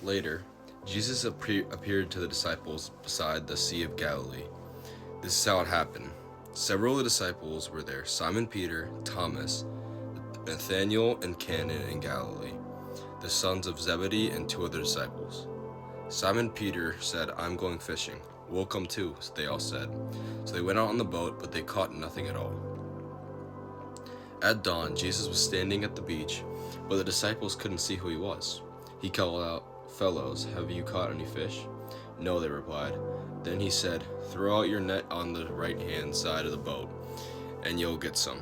Later, Jesus appeared to the disciples beside the Sea of Galilee. This is how it happened. Several of the disciples were there: Simon Peter, Thomas, Nathanael, and Cana in Galilee, the sons of Zebedee, and two other disciples. Simon Peter said, "I'm going fishing." "We'll come too," they all said. So they went out on the boat, but they caught nothing at all. At dawn, Jesus was standing at the beach, but the disciples couldn't see who he was. He called out, "Fellows, have you caught any fish?" "No," they replied. Then he said, "Throw out your net on the right-hand side of the boat, and you'll get some."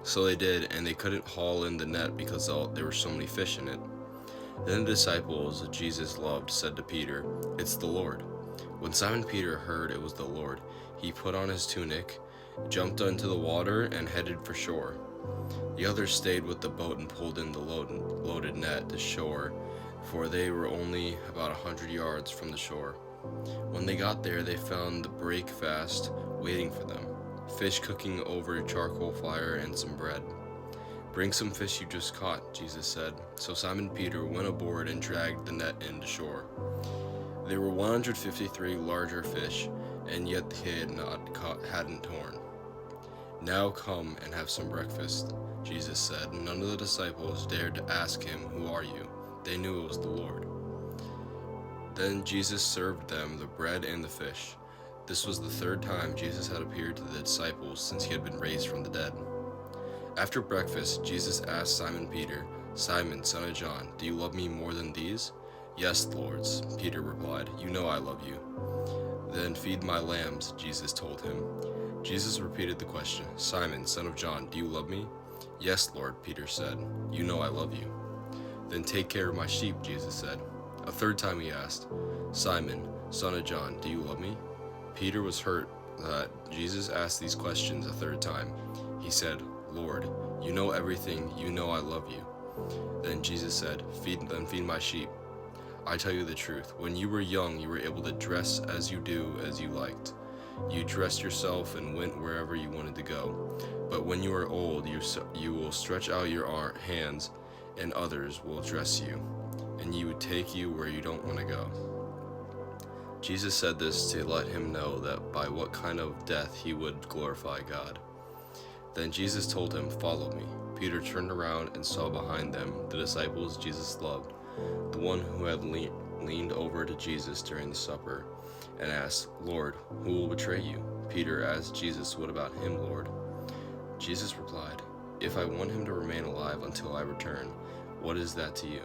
So they did, and they couldn't haul in the net because there were so many fish in it. Then the disciples Jesus loved said to Peter, "It's the Lord." When Simon Peter heard it was the Lord, he put on his tunic, jumped into the water, and headed for shore. The others stayed with the boat and pulled in the loaded net to shore, for they were only about 100 yards from the shore. When they got there, they found the breakfast waiting for them: fish cooking over a charcoal fire and some bread. "Bring some fish you just caught," Jesus said. So Simon Peter went aboard and dragged the net into shore. There were 153 larger fish, and yet they hadn't torn. "Now come and have some breakfast," Jesus said. None of the disciples dared to ask him, "Who are you?" They knew it was the Lord. Then Jesus served them the bread and the fish. This was the third time Jesus had appeared to the disciples since he had been raised from the dead. After breakfast, Jesus asked Simon Peter, "Simon, son of John, do you love me more than these?" "Yes, Lord," Peter replied. "You know I love you." "Then feed my lambs," Jesus told him. Jesus repeated the question, "Simon, son of John, do you love me?" "Yes, Lord," Peter said. "You know I love you." "Then take care of my sheep," Jesus said. A third time he asked, "Simon, son of John, do you love me?" Peter was hurt that Jesus asked these questions a third time. He said, "Lord, you know everything. You know I love you." Then Jesus said, feed my sheep. I tell you the truth, when you were young, you were able to dress as you do as you liked. You dressed yourself and went wherever you wanted to go. But when you are old, you will stretch out your hands, and others will dress you, and you would take you where you don't want to go. Jesus said this to let him know that by what kind of death he would glorify God. Then Jesus told him, "Follow me." Peter turned around and saw behind them the disciples Jesus loved, the one who had leaned over to Jesus during the supper and asked, "Lord, who will betray you?" Peter asked Jesus, "What about him, Lord?" Jesus replied, "If I want him to remain alive until I return, what is that to you?"